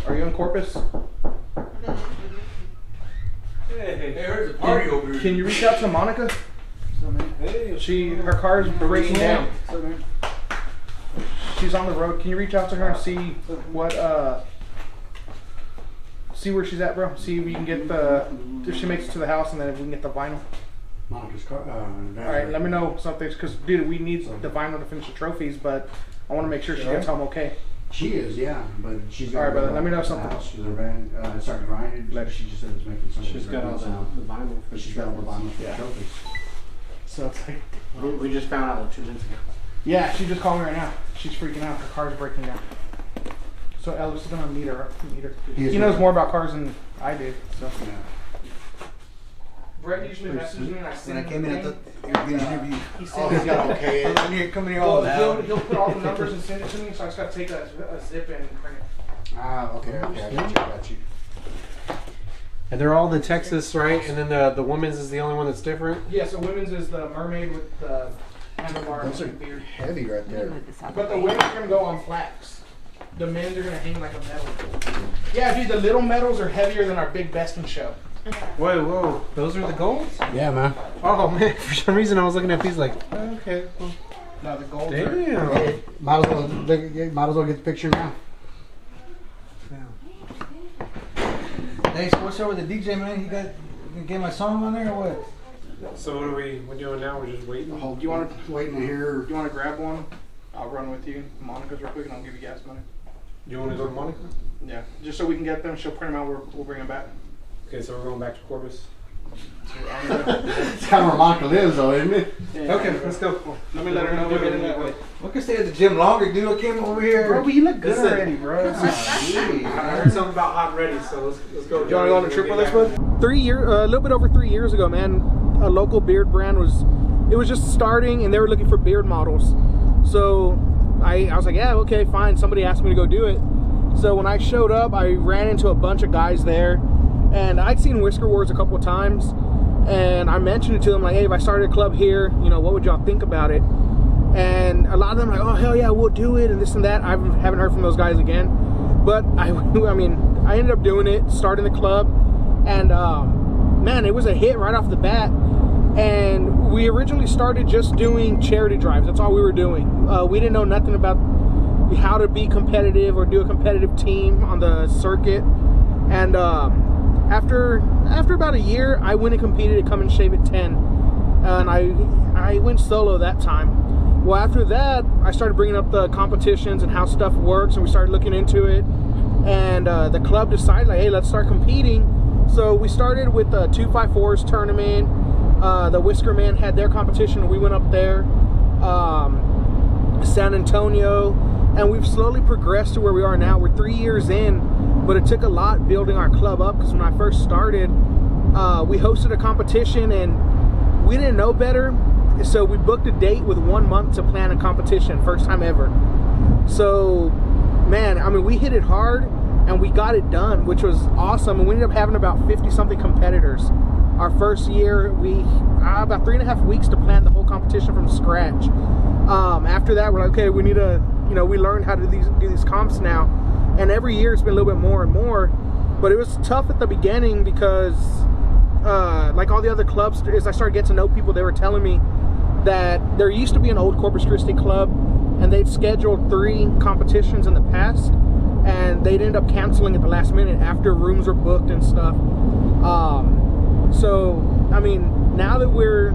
Are you in Corpus? Hey, there's a party over here. Can you reach out to Monica? Her car's breaking down. She's on the road. Can you reach out to her and see what see where she's at, bro? See if we can get if she makes it to the house, and then if we can get the vinyl. Monica's car. Alright, let me know something, because dude, we need the vinyl to finish the trophies, but I want to make sure she gets home okay. She is, yeah, but she's got. Alright, brother, let me know something. She's her van started grinding. She just said it's making something. She's got all the vinyl. But she's got all the vinyl for the trophies. So it's like we just found out 2 minutes ago. yeah, she just called me right now. She's freaking out. Her car's breaking down. So Elvis is gonna meet her. He knows more about cars than I do. So. Yeah. Brett usually messages me and I send him. When I came in, I thought you were getting interviewed. He said He's got okay. I'm here, coming here all well, he'll put all the numbers and send it to me, so I just gotta take a zip and print it. Ah, okay, I got you. And they're all the Texas, right? And then the women's is the only one that's different? Yeah, so women's is the mermaid with the handlebar Those are and beard. heavy right there. But the women's are gonna go on plaques. The men's are gonna hang like a medal. Yeah, dude, the little medals are heavier than our big best in show. Whoa. Those are the golds? Yeah, man. Oh, man. For some reason, I was looking at these like, okay. Well, No, the golds damn. Hey, might as well get the picture now. Hey, so what's up with the DJ, man? You get my song on there or what? So what are we doing now? We're just waiting? Do you want to Waiting to hear. grab one? I'll run with you. Monica's real quick, and I'll give you gas money. Do you want to go to Monica? Yeah, just so we can get them. She'll print them out. We'll bring them back. Okay, so we're going back to Corpus. It's kind of where Monica lives, though, isn't it? Yeah, Okay, let's go. Let me let her know we're getting that way. We can stay at the gym longer, dude. I came over here. Bro, but you look good Listen. already, bro. I heard something about hot and ready, so let's go. You want to go on a trip with us, bud? A little bit over 3 years ago, man, a local beard brand was just starting, and they were looking for beard models. So I was like, yeah, okay, fine. Somebody asked me to go do it. So when I showed up, I ran into a bunch of guys there, and I'd seen Whisker Wars a couple of times, and I mentioned it to them, like, hey, if I started a club here, you know, what would y'all think about it? And a lot of them were like, oh, hell yeah, we'll do it, and this and that. I haven't heard from those guys again. But I ended up doing it, starting the club, and man, it was a hit right off the bat. And we originally started just doing charity drives. That's all we were doing. We didn't know nothing about how to be competitive or do a competitive team on the circuit. And after about a year, I went and competed at Come and Shave at 10, and I went solo that time. Well, after that, I started bringing up the competitions and how stuff works, and we started looking into it. And the club decided, like, hey, let's start competing. So we started with the 254s tournament. The Whisker Man had their competition, and we went up there. San Antonio, and we've slowly progressed to where we are now. We're 3 years in, but it took a lot building our club up, because when I first started, we hosted a competition, and we didn't know better. So we booked a date with 1 month to plan a competition, first time ever. So, man, I mean, we hit it hard, and we got it done, which was awesome. And we ended up having about 50-something competitors. Our first year, we about 3.5 weeks to plan the whole competition from scratch. After that, we're like, okay, we need to, we learned how to do these comps now. And every year it's been a little bit more and more. But it was tough at the beginning because, like all the other clubs, as I started getting to know people, they were telling me that there used to be an old Corpus Christi club, and they'd scheduled 3 competitions in the past, and they'd end up canceling at the last minute after rooms were booked and stuff. So, I mean, now that we're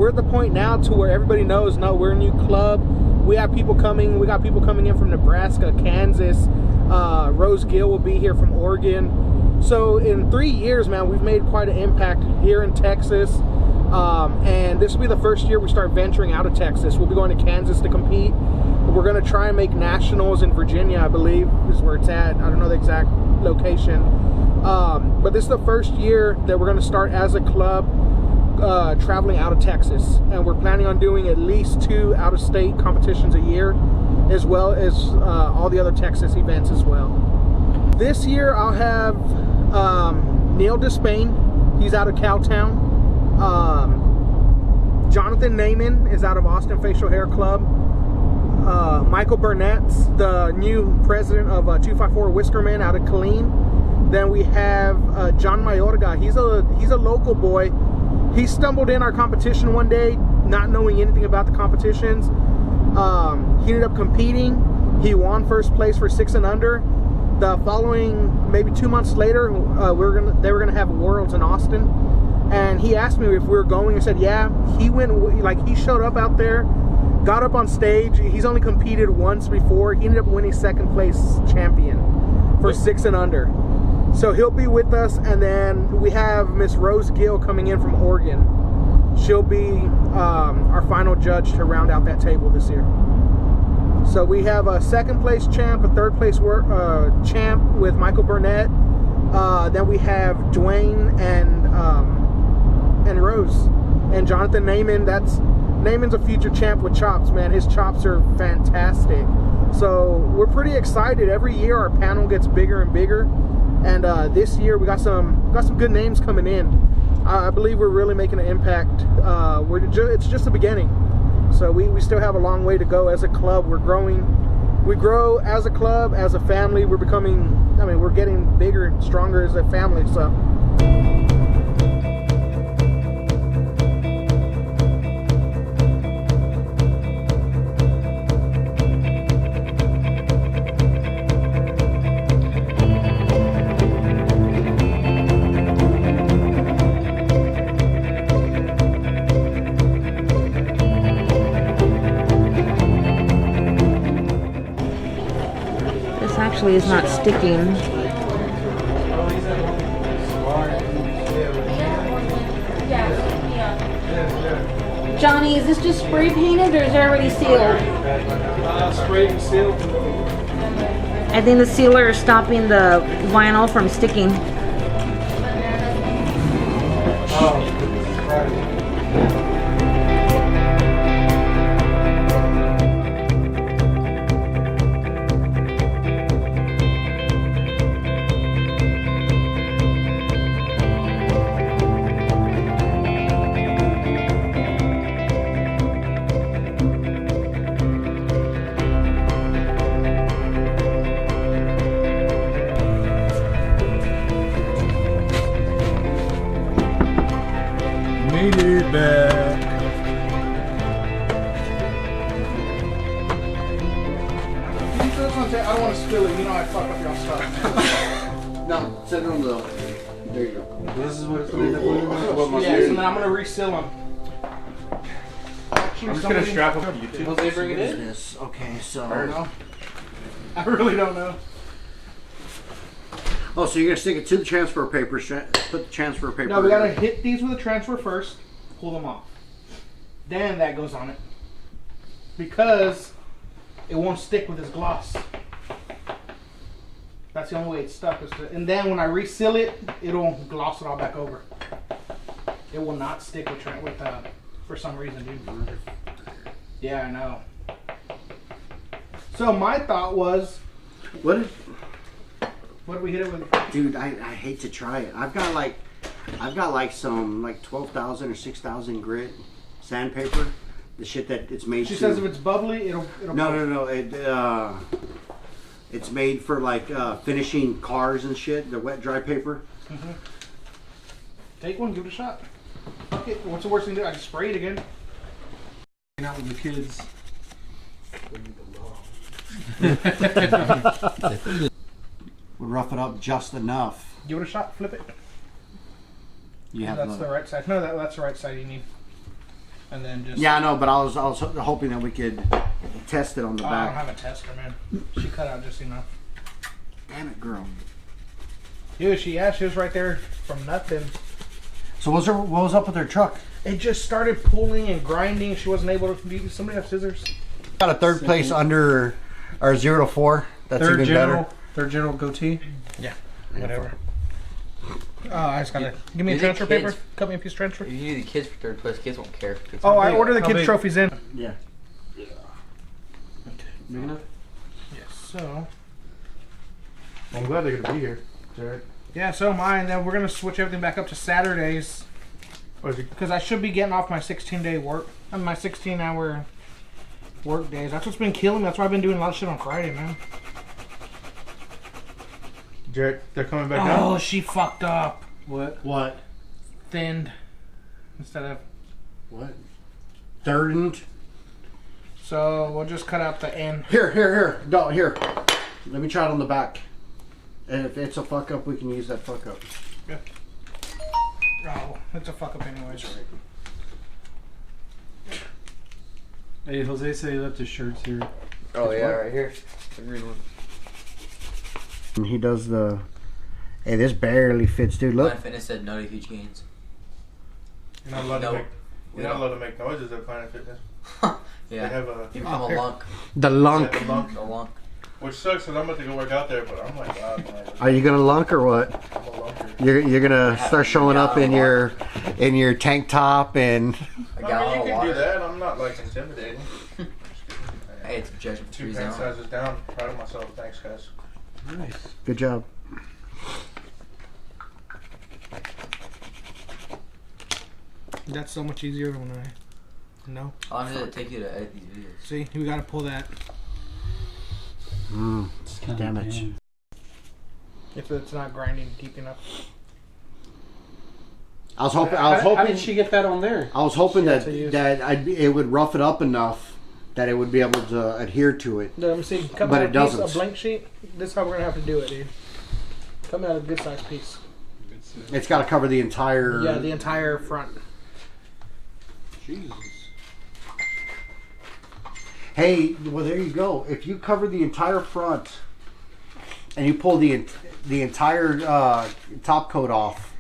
at the point now to where everybody knows, no, we're a new club. We have people coming. We got people coming in from Nebraska, Kansas. Rose Gill will be here from Oregon. So in 3 years, man, we've made quite an impact here in Texas. And this will be the first year we start venturing out of Texas. We'll be going to Kansas to compete. We're going to try and make nationals in Virginia, I believe, is where it's at. I don't know the exact location. But this is the first year that we're going to start as a club traveling out of Texas. And we're planning on doing at least 2 out-of-state competitions a year, as well as all the other Texas events as well. This year I'll have Neil Despain. He's out of Cowtown. Jonathan Naiman is out of Austin Facial Hair Club. Michael Burnett's the new president of 254 Whiskerman out of Killeen. Then we have John Mayorga. He's a local boy. He stumbled in our competition one day, not knowing anything about the competitions. He ended up competing. He won first place for 6 and under. The following, maybe 2 months later, they were gonna have Worlds in Austin, and he asked me if we were going. I said, yeah. He went, like, he showed up out there, got up on stage. He's only competed once before. He ended up winning 2nd place champion for 6 and under. So he'll be with us, and then we have Miss Rose Gill coming in from Oregon. She'll be our final judge to round out that table this year. So we have a 2nd place champ, a 3rd place champ with Michael Burnett. Then we have Dwayne and Rose and Jonathan Naiman. Naiman's a future champ with chops, man. His chops are fantastic. So we're pretty excited. Every year our panel gets bigger and bigger, and this year we got some good names coming in. I believe we're really making an impact. It's just the beginning. So we still have a long way to go as a club. We're growing. We grow as a club, as a family. We're getting bigger and stronger as a family. So. Actually is not sticking. Johnny, is this just spray painted or is it already sealed? Sprayed and sealed. I think the sealer is stopping the vinyl from sticking. I don't want to spill it. You know I fuck up y'all stuff. No, set it on the. There you go. This is what it's going to be. Yeah, so then I'm gonna reseal them. I'm just going to strap them to YouTube. Will they bring it in? This. Okay, so. I don't know. I really don't know. Oh, so you're gonna stick it to the transfer paper? Put the transfer paper. No, we gotta hit these with a transfer first. Pull them off. Then that goes on it. Because it won't stick with this gloss. That's the only way it's stuck. And then when I reseal it, it'll gloss it all back over. It will not stick with for some reason, dude. Yeah, I know. So my thought was, What did we hit it with? Dude, I hate to try it. I've got like some 12,000 or 6,000 grit sandpaper. The shit that it's made. She says if it's bubbly, it'll. No. It's made for finishing cars and shit. The wet dry paper. Mm-hmm. Take one, give it a shot. Okay, what's the worst thing to do? I just spray it again. Hanging out with the kids. Would rough it up just enough. Give it a shot. Flip it. You have That's the right side. No, that's the right side you need. And then just. Yeah, I know, but I was hoping that we could test it on the I back. don't have a tester, man. She cut out just enough. Damn it, girl. Dude, she was right there from nothing. So what was up with her truck? It just started pulling and grinding. She wasn't able to. Somebody have scissors. Got a third place under our 0 to 4. That's even better. Third general goatee. Yeah, whatever. I just gotta give me a transfer paper. Cut me a piece of transfer. If you do the kids for third place, kids won't care. Oh, I ordered the kids' trophies in. Yeah. Okay. Big enough? Yes. So. I'm glad they're gonna be here, Jared. Yeah, so mine. Then we're gonna switch everything back up to Saturdays. Because I should be getting off my 16-day work. My 16-hour Work days. That's what's been killing me. That's why I've been doing a lot of shit on Friday, man. Jared, they're coming back Oh, out. she fucked up. What? Thinned instead of. What? Thirded. So we'll just cut out the end. Here. No, here. Let me try it on the back. And if it's a fuck up, we can use that fuck up. Yeah. Oh, it's a fuck up anyways. Hey, Jose said he left his shirts here. Oh yeah, right here. The green one. And he does the. Hey, this barely fits, dude. Look. Planet Fitness said no to huge gains. You're not allowed No. to make. You're not allowed to make noises at Planet Fitness. Yeah. They have a. You become a lunk. The lunk. The lunk. A lunk. Which sucks because I'm about to go work out there, but I'm like, God, man. Are you gonna lunk or what? I'm a lunker. You're gonna start showing up in your tank top and. A I gallon mean, of you can do water. that. I'm not like intimidating. Hey, it's a judgment Two free pant zone. sizes down. Proud of myself. Thanks, guys. Nice. Good job. That's so much easier when I. No. How long does it take you to edit these videos? See, we gotta pull that. Damn it. If it's not grinding deep enough. I was hoping. How did she get that on there? I was hoping that to use. it would rough it up enough that it would be able to adhere to it. Let me see. Cut But me it out a piece, doesn't. a blank sheet. This is how we're gonna have to do it, dude. Cut me out a good sized piece. It's got to cover the entire. Yeah, the entire front. Jesus. Hey, well there you go. If you cover the entire front and you pull the entire top coat off,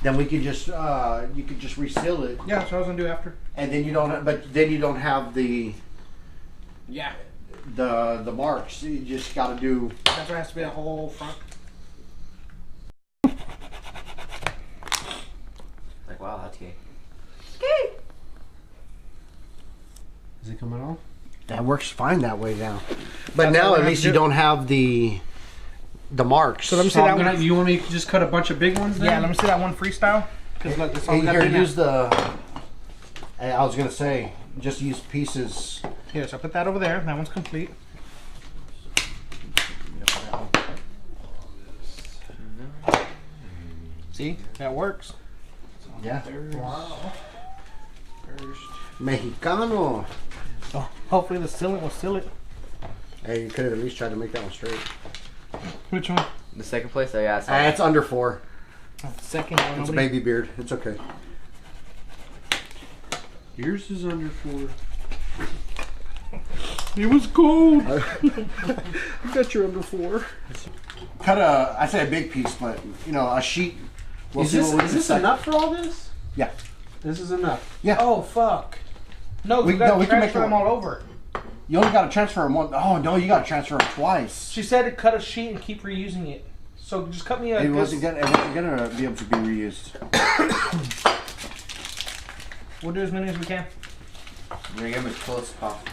then we can just you could just reseal it, Yeah, that's what I was gonna do after. and then you don't. But then you don't have the Yeah. marks. You just got to do. That's why it has to be a whole front. Like, wow, that's gay. Is it coming off? That works fine that way now. But That's now what at we least have you to do. don't have the marks. So let me see So that one. you want me to just cut a bunch of big ones then? Yeah, let me see that one freestyle. Cause look, this all we Hey, gotta here, do use now. the. I was gonna say, just use pieces. Here, so I put that over there. That one's complete. See, that works. Yeah. Wow. Mexicano. So hopefully the sealant will seal it. Hey, you could have at least tried to make that one straight. Which one? The second place, oh yeah, I saw It's under 4. The second one. It's a nobody- baby beard. It's okay. Yours is under 4. It was cold. I got you under 4. Cut I say a big piece, but a sheet. We'll Is see this, what we is can this say. enough for all this? Yeah. This is enough. Yeah. Oh fuck. No, We- we got no, we to can make transfer it them all over. You only got to transfer them one. Oh no, you got to transfer them twice. She said to cut a sheet and keep reusing it. So just cut me a. It wasn't gonna be able to be reused. We'll do as many as we can. We're gonna get them as close as possible.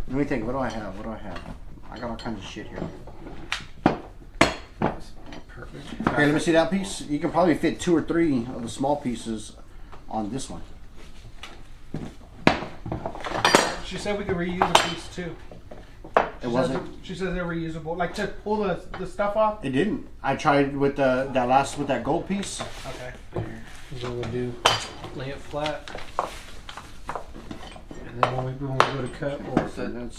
Let me think. What do I have? I got all kinds of shit here. Perfect. Here, let me see that piece. You can probably fit 2 or 3 of the small pieces on this one. She said we could reuse a piece too. It wasn't. She says they're reusable. Like to pull the stuff off. It didn't. I tried with that gold piece. Okay. Here's what we'll do. Lay it flat. And then when we go to cut, we'll That's,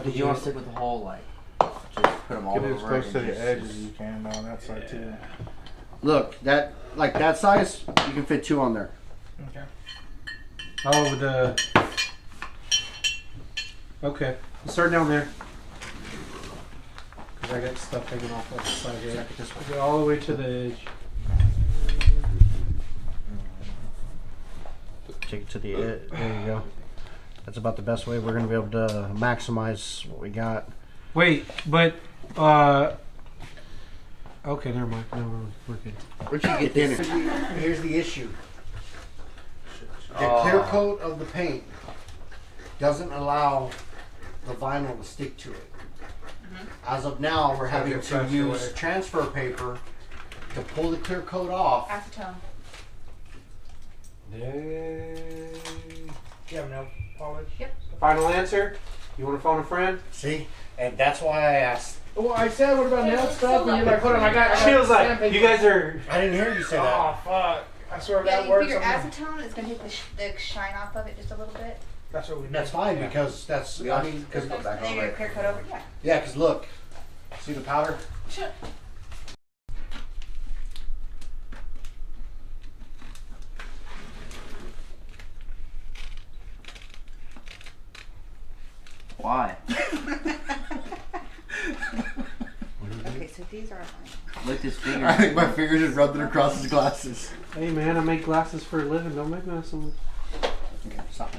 Did you want to stick with the whole, like, just put them all Get over it as close and to the just- edge as you can on that side too. look, that size, you can fit 2 on there. Okay. Oh, the. Okay, we'll start down there. Cause I got stuff taken off the side here. We'll go all the way to the edge. Take it to the edge. There you go. That's about the best way we're gonna be able to maximize what we got. Wait, but okay, never mind. No, we're good. Where'd you get this? Here's the issue. The Oh. clear coat of the paint doesn't allow the vinyl to stick to it. As of now, we're having get to pressed use away. transfer paper to pull the clear coat off Acetone. Dang. You have nail polish? Final answer? You want to phone a friend? See? And that's why I asked. Well, I said, what about nail stuff? And you're like, hold on, I got She was like, sandpaper. you guys are. I didn't hear you say Oh, that. fuck. I swear if Yeah, that you works. figure I'm- acetone is gonna hit the shine off of it just a little bit. That's what we do. That's fine because that's, I mean, Just put back And then on you're there. gonna clear coat over. Yeah. yeah, because look, see the powder? Why? Okay, so these are mine. Licked his finger. I think my finger just rubbed it across his glasses. Hey man, I make glasses for a living. Don't make me mess with. Okay, stop.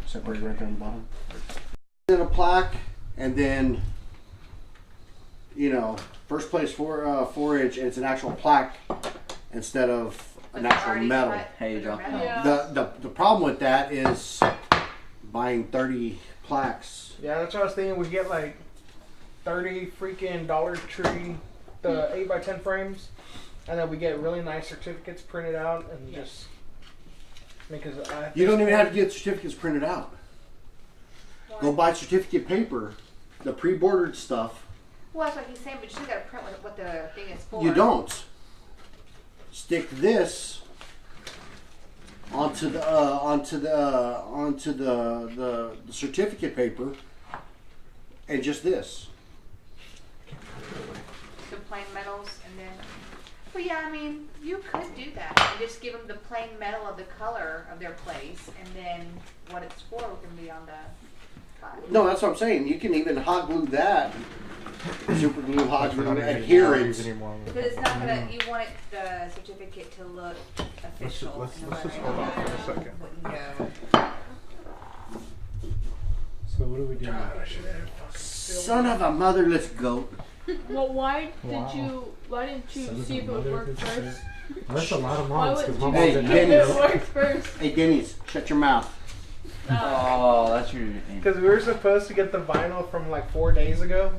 Separate right there on the bottom. Then a plaque, and then, you know, first place 4-inch, and it's an actual plaque instead of an actual metal. Hey, you dropped it. Yeah. The problem with that is buying 30 plaques. Yeah, that's what I was thinking. We get like 30 freaking Dollar Tree, the 8x10 frames, and then we get really nice certificates printed out and just because You don't even have to get certificates printed out. Go buy certificate paper, the pre-bordered stuff. Well, that's what he's saying, but you still gotta print what the thing is for. You don't. Stick this onto the certificate paper, and just this. The plain metals, and then. Well, yeah, I mean, you could do that and just give them the plain metal of the color of their place, and then what it's for can be on the. No, that's what I'm saying. You can even hot glue that. Super glue, hot glue, adherence. Because it's not gonna. You want the certificate to look official. Let's no just matter hold on what. for a second. Wouldn't go. So what do we do? Son of a motherless goat. Well, why didn't you see if it would work first? That's a lot of Why moms would because you my Hey, mom didn't see if Dennis. it worked first? Hey, Denny's, shut your mouth. Oh, that's your name. Because we were supposed to get the vinyl from like 4 days ago,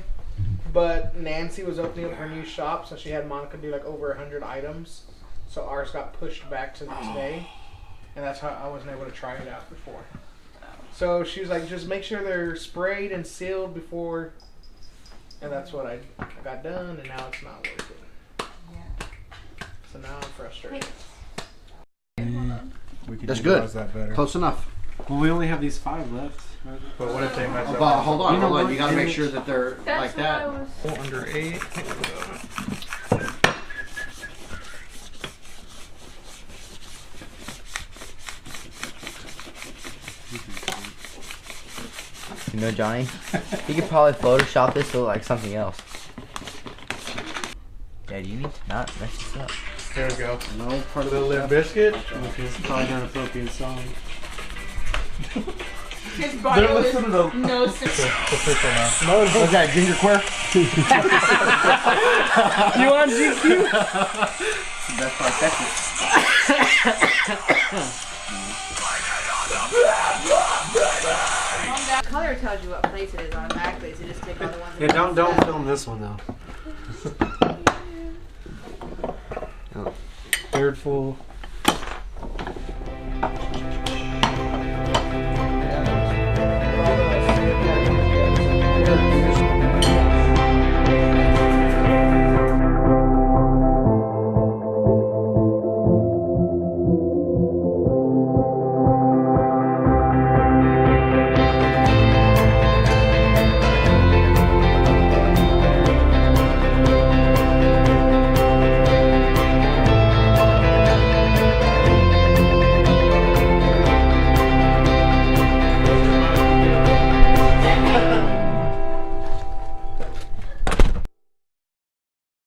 but Nancy was opening up her new shop, so she had Monica do like over 100 items. So ours got pushed back to today, and that's how I wasn't able to try it out before. So she was like, just make sure they're sprayed and sealed before, and that's what I got done, and now it's not working. Yeah. So now I'm frustrated. We could That's utilize good. that better. Close enough. Well, we only have these 5 left. But what if they mess up? But hold on, You know hold on. what? You gotta make sure that they're That's like what I that. was. Under 8. You know, Johnny, you could probably Photoshop this to look like something else. Dad, you need to not mess this up. There we go. No part of The the Limp Biscuit. Which is probably not an appropriate song. His body was no sense. Official now. What's that, ginger queer? You want GQ? Best The color tells you what place it is automatically, so just take all the ones. Yeah, that don't match film this one though. Oh. Third full.